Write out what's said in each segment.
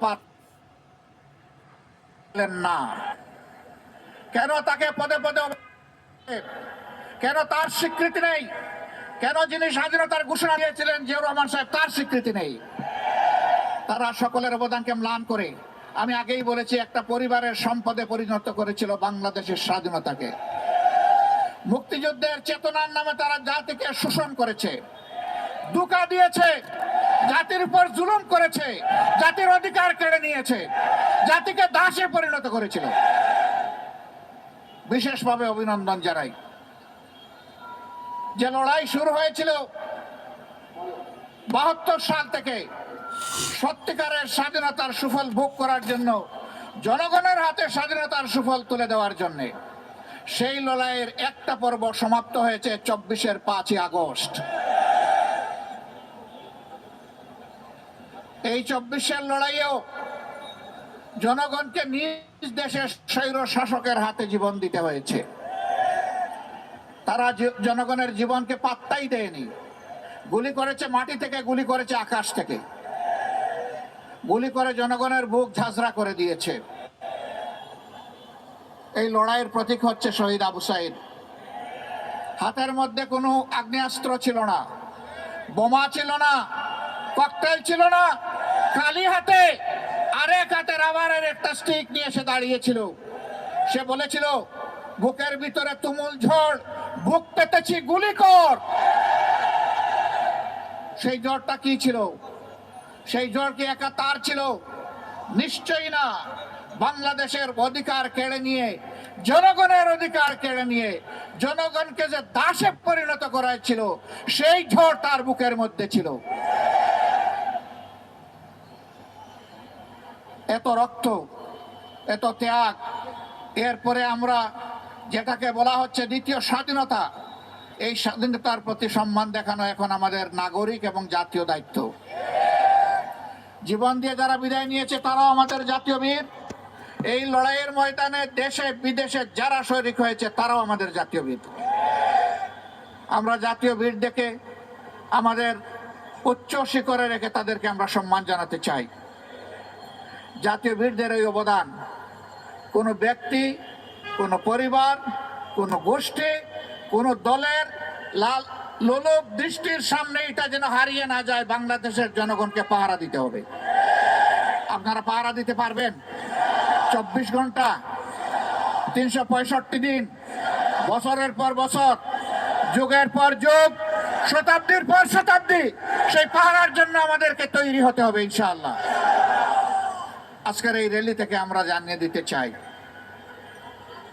পারলেন না? কেন তাকে পদে পদে, কেন তার স্বীকৃতি নেই? কেন যিনি স্বাধীনতার ঘোষণা দিয়েছিলেন জিয়াউর রহমান সাহেব, তার স্বীকৃতি নেই? তারা সকলের অবদানকে ম্লান করে, আমি আগেই বলেছি, একটা পরিবারের সম্পদে পরিণত করেছিল বাংলাদেশের স্বাধীনতাকে। মুক্তিযুদ্ধের চেতনার নামে তারা জাতিকে শোষণ করেছে, ধোঁকা দিয়েছে, জাতির উপর জুলুম করেছে, জাতির অধিকার কেড়ে নিয়েছে, জাতিকে দাসে পরিণত করেছিল। বিশেষভাবে অভিনন্দন জানাই। যে লড়াই শুরু হয়েছিল 72 সাল থেকে সত্যিকারের স্বাধীনতার সুফল ভোগ করার জন্য, জনগণের হাতে স্বাধীনতার সুফল তুলে দেওয়ার জন্য, সেই লড়াইয়ের একটা পর্ব সমাপ্ত হয়েছে 24-এর 5ই আগস্ট। এই 24-এর লড়াইয়েও জনগণকে নিজ দেশের স্বৈর শাসকের হাতে জীবন দিতে হয়েছে। তারা জনগণের জীবনকে পাত্তাই দেয়নি। গুলি করেছে মাটি থেকে, গুলি করেছে আকাশ থেকে, গুলি করে জনগণের বুক ঝাঁঝরা করে দিয়েছে। এই লড়াইয়ের প্রতীক হচ্ছে শহীদ আবু সাইদ। হাতের মধ্যে কোনো আগ্নেয়াস্ত্র ছিল না, বোমা ছিল না, ককটেল ছিল না, খালি হাতে আরেক হাতে রাবারের একটা স্টিক নিয়ে সে দাঁড়িয়েছিল। সে বলেছিল, বুকের ভিতরে তুমুল ঝড়, বুক পেতেছি, গুলি কর। সেই জ্বরটা কি ছিল? সেই জ্বর কি একা তার ছিল? নিশ্চয়ই না। বাংলাদেশের অধিকার কেড়ে নিয়ে, জনগণের অধিকার কেড়ে নিয়ে জনগণকে যে দাসে পরিণত করাইছিল, সেই ঝড় তার বুকের মধ্যে ছিল। এত রক্ত, এত ত্যাগ, এরপরে আমরা যেটাকে বলা হচ্ছে দ্বিতীয় স্বাধীনতা, এই স্বাধীনতার প্রতি সম্মান দেখানো এখন আমাদের নাগরিক এবং জাতীয় দায়িত্ব। জীবন দিয়ে যারা বিদায় নিয়েছে তারাও আমাদের জাতীয় বীর। এই লড়াইয়ের ময়দানে দেশে বিদেশে যারা শরিক হয়েছে তারাও আমাদের জাতীয় বীর। আমরা জাতীয় বীর দেখে আমাদের উচ্চ শিখরে রেখে তাদেরকে আমরা সম্মান জানাতে চাই। জাতীয় বীরদের এই অবদান কোনো ব্যক্তি, কোনো পরিবার, কোনো গোষ্ঠী, কোনো দলের লাল লোলুপ দৃষ্টির সামনে এটা যেন হারিয়ে না যায়। বাংলাদেশের জনগণকে পাহারা দিতে হবে। আপনারা পাহারা দিতে পারবেন? 24 ঘন্টা, 365 দিন, বছরের পর বছর, যুগের পর যুগ, শতাব্দীর পর শতাব্দী, সেই পাহারার জন্য আমাদেরকে তৈরি হতে হবে ইনশাআল্লাহ। আজকের এই র্যালি থেকে আমরা জানিয়ে দিতে চাই,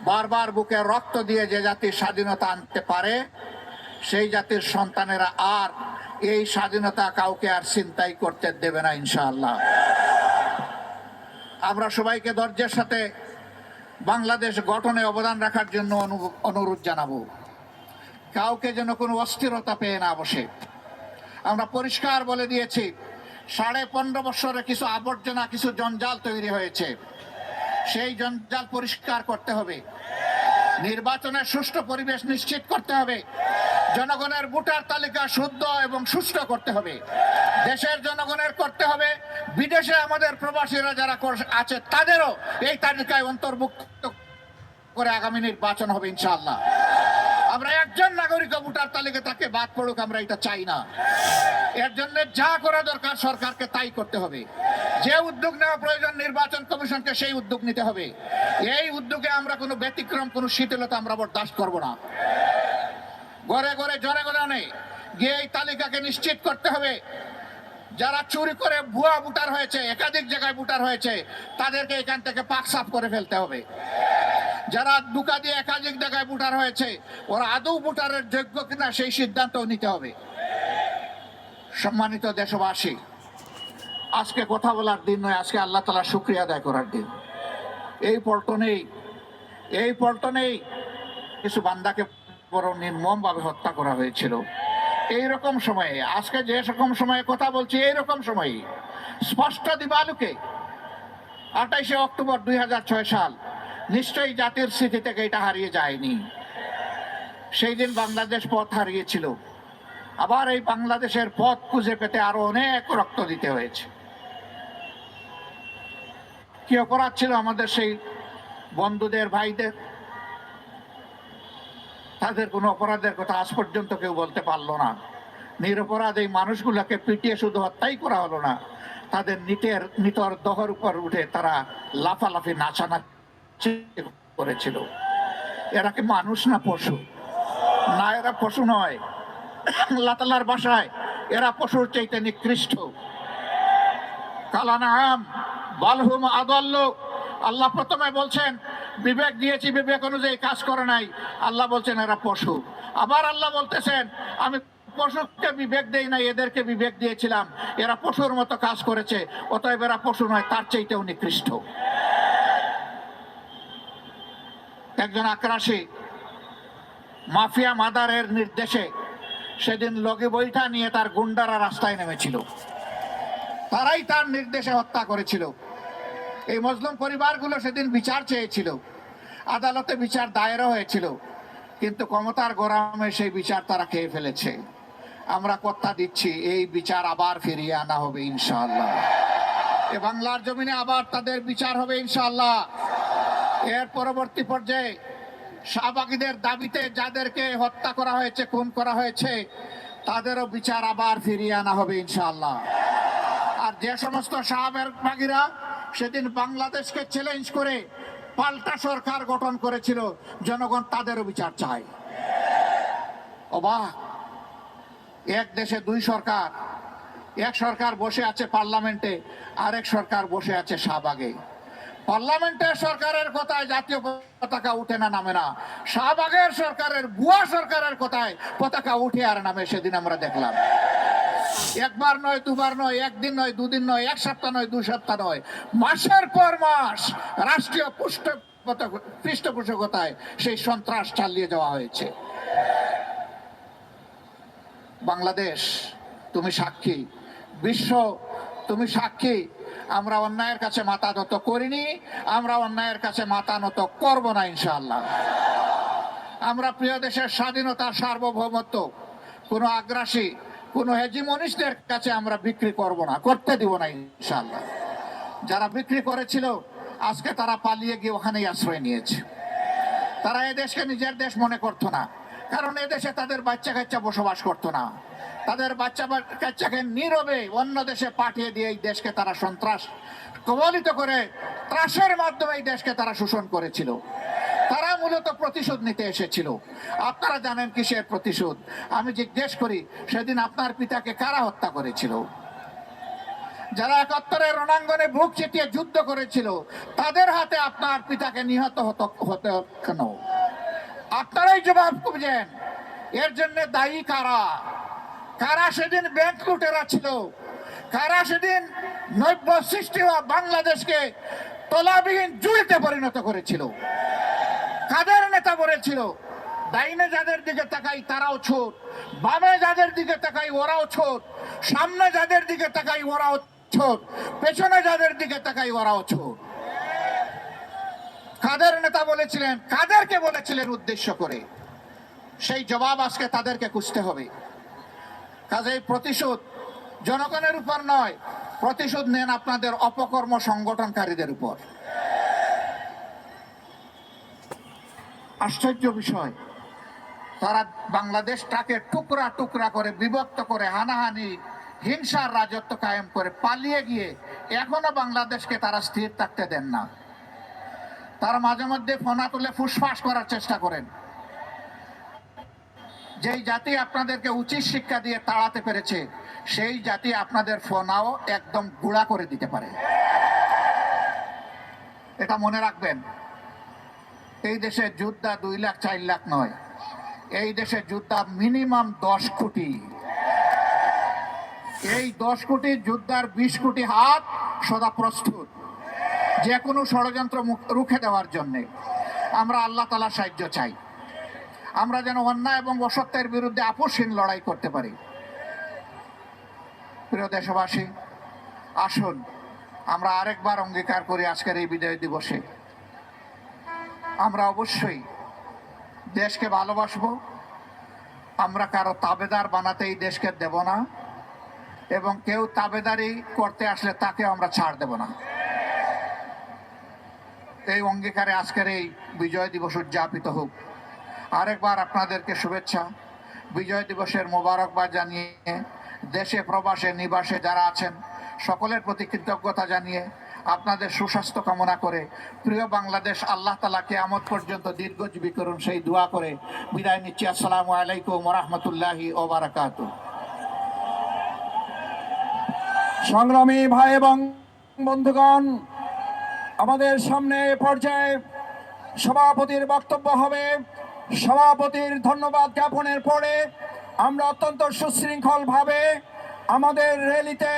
বারবার বুকে রক্ত দিয়ে যে জাতির স্বাধীনতা আনতে পারে, সেই জাতির সন্তানেরা আর এই স্বাধীনতা কাউকে আর ছিনতাই করতে দেবে না ইনশাআল্লাহ। আমরা সবাইকে ধৈর্যের সাথে বাংলাদেশ গঠনে অবদান রাখার জন্য অনুরোধ জানাবো। কাউকে যেন কোনো অস্থিরতা পেয়ে না বসে। আমরা পরিষ্কার বলে দিয়েছি, 15.5 বছরে কিছু আবর্জনা, কিছু জঞ্জাল তৈরি হয়েছে, সেই জঞ্জাল পরিষ্কার করতে হবে। নির্বাচনের সুষ্ঠু পরিবেশ নিশ্চিত করতে হবে। জনগণের ভোটার তালিকা শুদ্ধ এবং সুষ্ঠু করতে হবে। দেশের জনগণের করতে হবে, বিদেশে আমাদের প্রবাসীরা যারা আছে তাদেরও এই তালিকায় অন্তর্ভুক্ত করে আগামী নির্বাচন হবে ইনশাআল্লাহ। আমরা একজন নাগরিক ভোটার তালিকা তাকে বাদ পড়ুক, আমরা এটা চাই না। এর জন্য যা করা দরকার সরকারকে তাই করতে হবে। যে উদ্যোগ নেওয়া প্রয়োজন নির্বাচন কমিশনকে সেই উদ্যোগ নিতে হবে। এই উদ্যোগে আমরা কোনো ব্যতিক্রম, কোনো শিথিলতা আমরা বরদাস্ত করব না। ঘরে ঘরে জনগণে গিয়ে এই তালিকাকে নিশ্চিত করতে হবে। যারা চুরি করে ভুয়া ভোটার হয়েছে, একাধিক জায়গায় ভোটার হয়েছে, তাদেরকে এখান থেকে পাক সাফ করে ফেলতে হবে। যারা ধোঁকা দিয়ে একাধিক জায়গায় ভোটার হয়েছে, ওরা আদৌ ভোটারের যোগ্য কিনা সেই সিদ্ধান্ত নিতে হবে। সম্মানিত দেশবাসী, আজকে কথা বলার দিন নয়, আজকে আল্লাহ তাআলার শুকরিয়া আদায় করার দিন। এই পল্টনেই কিছু বান্দাকে বড় নির্মমভাবে হত্যা করা হয়েছিল। এইরকম সময়ে, আজকে যে রকম সময়ে কথা বলছি, এইরকম সময়ে স্পষ্ট দিবালুকে 28শে অক্টোবর 2006 সাল, নিশ্চয়ই জাতির স্মৃতি থেকে এটা হারিয়ে যায়নি। সেই দিন বাংলাদেশ পথ হারিয়েছিল। আবার এই বাংলাদেশের পথ খুঁজে পেতে আরো অনেক রক্ত দিতে হয়েছে। কি অপরাধ ছিল আমাদের সেই বন্ধুদের, ভাইদের? তাদের কোনো অপরাধের কথা আজ পর্যন্ত কেউ বলতে পারলো না। নিরপরাধ এই মানুষগুলোকে পিটিয়ে শুধু হত্যাই করা হলো না, তাদের নিতর দহর উপর উঠে তারা লাফালাফি নাচানাচি করেছিল। এরা কি মানুষ না পশু? না, এরা পশু নয়। আল্লাহ তাআলার ভাষায় এরা পশুর চাইতে নিকৃষ্ট। কালানাম বালহুম আদাল্ল। আল্লাহ প্রথমে বলছেন বিবেক দিয়েছি, বিবেক অনুযায়ী কাজ করে নাই। আল্লাহ বলছেন এরা পশু। আবার আল্লাহ বলতেছেন আমি পশুকে বিবেক দেই নাই, এদেরকে বিবেক দিয়েছিলাম, এরা পশুর মতো কাজ করেছে, অতএব এরা পশু নয়, তার চাইতেও নিকৃষ্ট। একজন আক্রাসী মাফিয়া মাদারের নির্দেশে সেদিন লগি বইটা নিয়ে তার গুন্ডারা রাস্তায় নেমেছিল। তারাই তার নির্দেশে হত্যা করেছিল। এই মজলুম পরিবারগুলো সেদিন বিচার চেয়েছিল, আদালতে বিচার দায়েরও হয়েছিল, কিন্তু ক্ষমতার গরমে সেই বিচার তারা খেয়ে ফেলেছে। আমরা কথা দিচ্ছি এই বিচার আবার ফিরিয়ে আনা হবে ইনশাআল্লাহ। এ বাংলার জমিনে আবার তাদের বিচার হবে ইনশাআল্লাহ। এর পরবর্তী পর্যায়ে শাহবাগীদের দাবিতে যাদেরকে হত্যা করা হয়েছে, খুন করা হয়েছে, তাদেরও বিচার আবার ফিরিয়ে আনা হবে ইনশাআল্লাহ। আর যে সমস্ত শাহবাগীরা সেদিন বাংলাদেশকে চ্যালেঞ্জ করে পাল্টা সরকার গঠন করেছিল, জনগণ তাদেরও বিচার চায়। অবাক! এক দেশে দুই সরকার, এক সরকার বসে আছে পার্লামেন্টে, আরেক সরকার বসে আছে শাহবাগে। পার্লামেন্টের সরকারের কথায় জাতীয় পতাকা উঠে না, নামে না। শাহবাগের সরকারের, ভুয়া সরকারের কথায় পতাকা উঠে আর নামে। সেদিন আমরা দেখলাম একবার নয়, দুবার নয়, একদিন নয়, দুদিন নয়, এক সপ্তাহ নয়, 2 সপ্তাহ নয়, মাসের পর মাস রাষ্ট্রীয় পৃষ্ঠপোষকতায় সেই সন্ত্রাস চালিয়ে যাওয়া হয়েছে। বাংলাদেশ তুমি সাক্ষী, বিশ্ব তুমি সাক্ষী। আমরা অন্যায়ের কাছে মাথা নত করিনি, আমরা অন্যায়ের কাছে মাথা নত করব না ইনশাআল্লাহ। আমরা প্রিয় দেশের স্বাধীনতা, সার্বভৌমত্ব কোনো আগ্রাসী, কোনো হেজিমনিস্টদের কাছে আমরা বিক্রি করব না, করতে দিব না ইনশাআল্লাহ। যারা বিক্রি করেছিল আজকে তারা পালিয়ে গিয়ে ওখানেই আশ্রয় নিয়েছে। তারা এদেশকে নিজের দেশ মনে করতো না, কারণ এদেশে তাদের বাচ্চা কাচ্চা বসবাস করতো না। তাদের বাচ্চা কাচ্চাকে নীরবে অন্য দেশে পাঠিয়ে দিয়ে এই দেশকে তারা সন্ত্রাস কবলিত করে ত্রাসের মাধ্যমে এই দেশকে তারা শোষণ করেছিল। তারা মূলত প্রতিশোধ নিতে এসেছিল। আপনারা জানেন কিসের প্রতিশোধ? আমি জিজ্ঞেস করি, সেদিন আপনার পিতাকে কারা হত্যা করেছিল? যারা 71-এর রণাঙ্গনে বুক চিতিয়ে যুদ্ধ করেছিল, তাদের হাতে আপনার পিতাকে নিহত হতে কেন? আপনারাই জবাব খুঁজেন। এর জন্য দায়ী কারা? কারা সেদিন ব্যাংক লুটেরা ছিল? কারা সেদিন নব্য সৃষ্টি হওয়া বাংলাদেশকে তলাবিহীন জুড়িতে পরিণত করেছিল? কাদের নেতা বলেছিল ডাইনে যাদের দিকে তাকাই তারাও ছোট, বামে যাদের দিকে তাকাই ওরাও ছোট, সামনে যাদের দিকে তাকাই ওরাও ছোট, পেছনে যাদের দিকে তাকাই ওরাও ছোট? কাদের নেতা বলেছিলেন? কাদেরকে বলেছিলেন উদ্দেশ্য করে? সেই জবাব আজকে তাদেরকে খুঁজতে হবে। কাজেই প্রতিশোধ জনগণের উপর নয়, প্রতিশোধ নেন আপনাদের অপকর্ম সংগঠনকারীদের উপর। আশ্চর্য বিষয়, তারা বাংলাদেশটাকে টুকরা টুকরা করে, বিভক্ত করে, হানাহানি, হিংসার রাজত্ব কায়েম করে পালিয়ে গিয়ে এখনো বাংলাদেশকে তারা স্থির থাকতে দেন না। তারা মাঝে মধ্যে ফোনা তুলে ফুসফাস করার চেষ্টা করেন। যেই জাতি আপনাদেরকে উচিত শিক্ষা দিয়ে তাড়াতে পেরেছে, সেই জাতি আপনাদের ফোনাও একদম গুঁড়া করে দিতে পারে। এটা মনে রাখবেন। এই দেশে যোদ্ধা 2 লাখ 4 লাখ নয়, এই দেশে যোদ্ধা মিনিমাম 10 কোটি। এই 10 কোটি যোদ্ধার 20 কোটি হাত সদা প্রস্তুত যে কোনো ষড়যন্ত্র রুখে দেওয়ার জন্য। আমরা আল্লাহ তাআলার সাহায্য চাই, আমরা যেন অন্যায় এবং অসত্যের বিরুদ্ধে আপোষহীন লড়াই করতে পারি। প্রিয় দেশবাসী, আসুন আমরা আরেকবার অঙ্গীকার করি আজকের এই বিজয় দিবসে আমরা অবশ্যই দেশকে ভালোবাসবো। আমরা কারো তাবেদার বানাতে এই দেশকে দেব না, এবং কেউ তাবেদারি করতে আসলে তাকে আমরা ছাড় দেব না। এই অঙ্গীকারে আজকের এই বিজয় দিবস উদযাপিত হোক। আরেকবার আপনাদেরকে শুভেচ্ছা, বিজয় দিবসের মোবারকবাদ জানিয়ে দেশে প্রবাসে নিবাসে যারা আছেন সকলের প্রতি কৃতজ্ঞতা জানিয়ে আপনাদের সুস্বাস্থ্য কামনা করে প্রিয় বাংলাদেশ আল্লাহ তাআলা কিয়ামত পর্যন্ত দীর্ঘজীবী করুন সেই দোয়া করে বিদায় নিচ্ছি। আসসালামু আলাইকুম ওয়া রাহমাতুল্লাহি ওয়া বারাকাতুহু। সংগ্রামী ভাই এবং বন্ধুগণ, আমাদের সামনে পর্যায়ে সভাপতির বক্তব্য হবে। সভাপতির ধন্যবাদ জ্ঞাপনের পরে আমরা অত্যন্ত সুশৃঙ্খলভাবে আমাদের র্যালিতে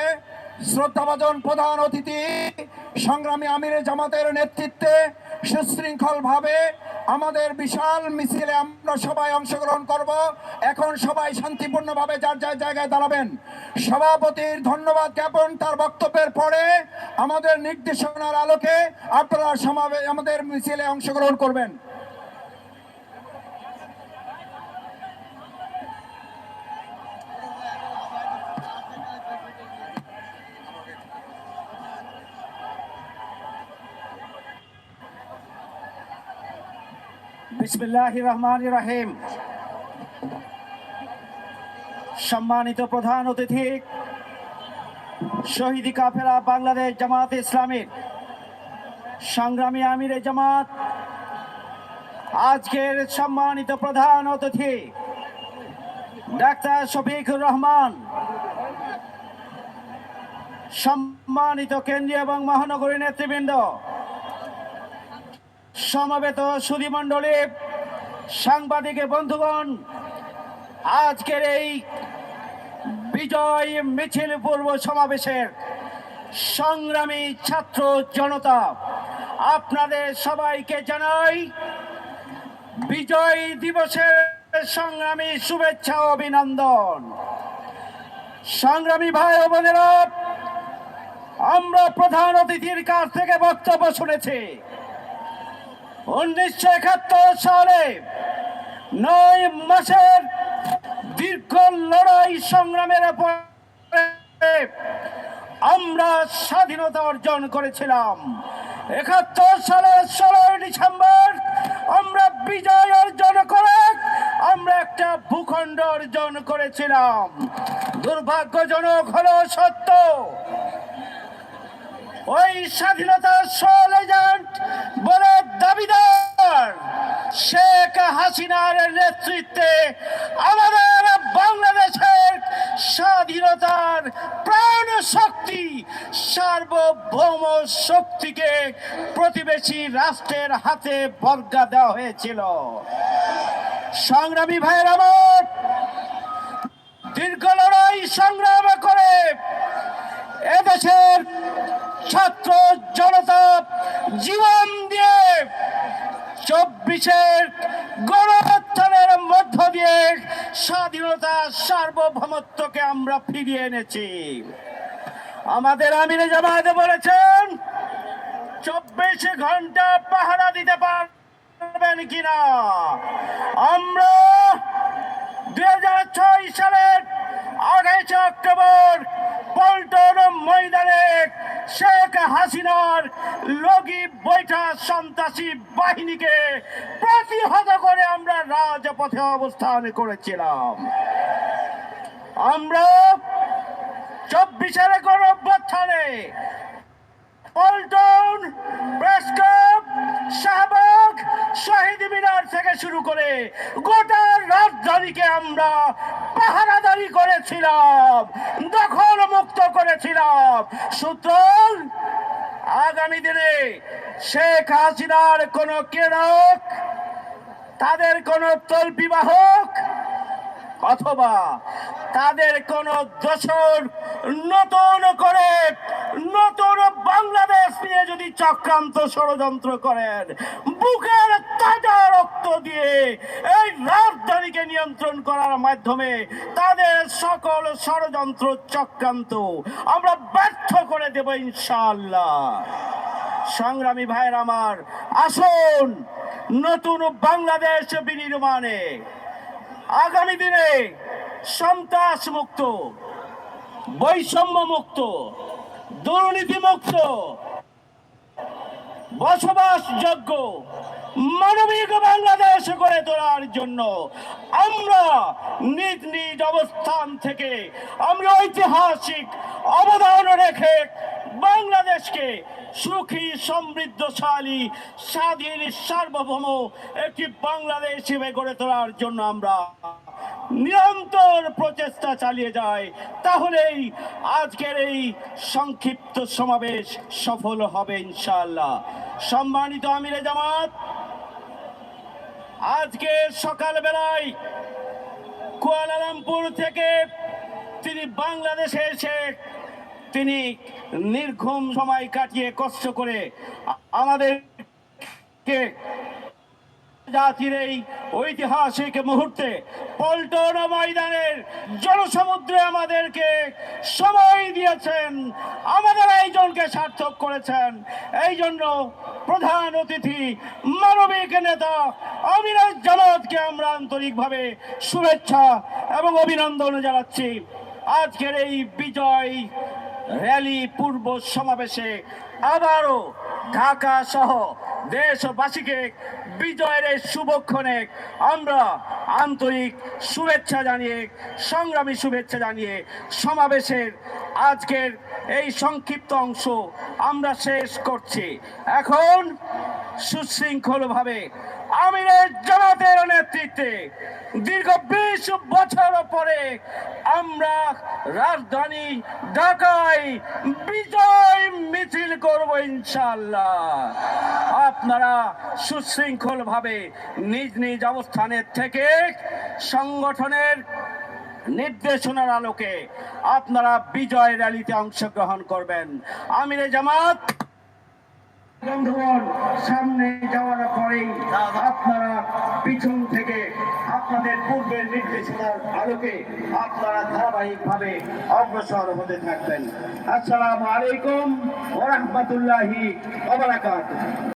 শ্রদ্ধাভাজন প্রধান অতিথি সংগ্রামী আমিরে জামাতের নেতৃত্বে সুশৃঙ্খলভাবে আমাদের বিশাল মিছিলে আমরা সবাই অংশগ্রহণ করব। এখন সবাই শান্তিপূর্ণভাবে যার যার জায়গায় দাঁড়াবেন। সভাপতির ধন্যবাদ জ্ঞাপন তার বক্তব্যের পরে আমাদের নির্দেশনার আলোকে আপনারা আমাদের মিছিলে অংশগ্রহণ করবেন। বিসমিল্লাহির রহমানির রহিম। সম্মানিত প্রধান অতিথি, শহীদি কাফেলা বাংলাদেশ জামাত ইসলামীর সংগ্রামী আমিরে জামাত, আজকের সম্মানিত প্রধান অতিথি ডাক্তার শফিকুর রহমান, সম্মানিত কেন্দ্রীয় এবং মহানগরী নেতৃবৃন্দ, সমবেত সুধীমণ্ডলী, সাংবাদিক বন্ধুগণ, আজকের এই বিজয় মিছিল পূর্ব সমাবেশের সংগ্রামী ছাত্র জনতা, আপনাদের সবাইকে জানাই বিজয় দিবসের সংগ্রামী শুভেচ্ছা ও অভিনন্দন। সংগ্রামী ভাই ও বোনেরা, আমরা প্রধান অতিথির কাছ থেকে বক্তব্য শুনেছি। 1971 সালে 9 মাসের দীর্ঘ লড়াই সংগ্রামের পরে আমরা স্বাধীনতা অর্জন করেছিলাম। 71 সালের 16 ডিসেম্বর আমরা বিজয় অর্জন করে আমরা একটা ভূখণ্ড অর্জন করেছিলাম। দুর্ভাগ্যজনক হলো সত্য, ওই স্বাধীনতার সল এজেন্ট বলে দাবিদার শেখ হাসিনার নেতৃত্বে আমাদের বাংলাদেশের স্বাধীনতার প্রাণ শক্তি, সার্বভৌম শক্তিকে প্রতিবেশী রাষ্ট্রের হাতে বর্গা দেওয়া হয়েছিল। সংগ্রামী ভাইয়ের আমার, দীর্ঘ লড়াই সংগ্রাম করে এদেশের ছাত্র জনতা জীবন দিয়ে 24-এর গণঅভ্যুত্থানের মধ্য দিয়ে স্বাধীনতা সার্বভৌমত্বকে আমরা ফিরিয়ে এনেছি। আমাদের আমিরে জামাত বলেছেন 24 ঘন্টা পাহারা দিতে পারবেন কিনা। আমরা 2006 সালের 28 অক্টোবর পল্টন ময়দানে শেখ হাসিনার লগি বৈঠা সন্ত্রাসী বাহিনীকে প্রতিহত করে আমরা রাজপথে অবস্থান করেছিলাম। আমরা 24-এর গণঅভ্যুত্থানে পল্টন, প্রেস ক্লাব, শাহবাগ, শহীদ মিনার থেকে শুরু করে গোটা রাজধানীকে আমরা পাহারাদারি করেছিলাম, দখল মুক্ত করেছিলাম। সুতরাং আগামী দিনে শেখ হাসিনার কোন কেরক, তাদের কোন তল্পিবাহক অথবা তাদের কোন দোসর নতুন করে নতুন বাংলাদেশ নিয়ে যদি চক্রান্ত ষড়যন্ত্র করেন, বুকের তাজা রক্ত দিয়ে এই রাজধানীকে নিয়ন্ত্রণ করার মাধ্যমে তাদের সকল ষড়যন্ত্র চক্রান্ত আমরা ব্যর্থ করে দেব ইনশাআল্লাহ। সংগ্রামী ভাইয়ের আমার, আসুন নতুন বাংলাদেশ বিনির্মাণে আগামী দিনে সন্ত্রাস মুক্ত, বৈষম্য মুক্ত, দুর্নীতি মুক্ত বসবাসযোগ্য মানবিক বাংলাদেশ গড়ে তোলার জন্য আমরা নিজ নিজ অবস্থান থেকে আমরা ঐতিহাসিক অবদান রেখে বাংলাদেশকে সুখী সমৃদ্ধশালী স্বাধীন সার্বভৌম একটি বাংলাদেশ হিসেবে গড়ে তোলার জন্য আমরা নিরন্তর প্রচেষ্টা চালিয়ে যায়, তাহলেই আজকের এই সংক্ষিপ্ত সমাবেশ সফল হবে ইনশাআল্লাহ। সম্মানিত আমিরে জামাত, আজকে সকালবেলায় কুয়ালালামপুর থেকে তিনি বাংলাদেশে এসে তিনি নির্ঘুম সময় কাটিয়ে কষ্ট করে আমাদেরকে জাতির এই ঐতিহাসিক মুহূর্তে পল্টন ময়দানের জনসমুদ্রে আমাদেরকে সময় দিয়েছেন, আমাদের আয়োজনকে সার্থক করেছেন। এই জন্য প্রধান অতিথি মানবিক নেতা আমিনুল জামাতকে আমরা আন্তরিকভাবে শুভেচ্ছা এবং অভিনন্দন জানাচ্ছি। আজকের এই বিজয় র্যালি পূর্ব সমাবেশে আবারও ঢাকা সহ দেশবাসীকে বিজয়ের এই শুভক্ষণে আমরা আন্তরিক শুভেচ্ছা জানিয়ে, সংগ্রামী শুভেচ্ছা জানিয়ে সমাবেশের আজকের এই সংক্ষিপ্ত অংশ আমরা শেষ করছি। এখন সুশৃঙ্খলভাবে আমিরের জামাতের নেতৃত্বে দীর্ঘ 20 বছর পরে আমরা রাজধানী ঢাকায় বিজয় মিছিল করব ইনশাআল্লাহ। আপনারা সুশৃঙ্খলভাবে নিজ নিজ অবস্থানের থেকে সংগঠনের নির্দেশনার আলোকে আপনারা বিজয় র্যালিতে অংশগ্রহণ করবেন। আমিরে জামাত বন্ধুগণ, সামনে যাওয়ার পরেই আপনারা পিছন থেকে আপনাদের পূর্বের নির্দেশনার আলোকে আপনারা ধারাবাহিকভাবে অগ্রসর হতে থাকবেন। আসসালামু আলাইকুম ওয়া রাহমাতুল্লাহি ওয়া বারাকাতুহু।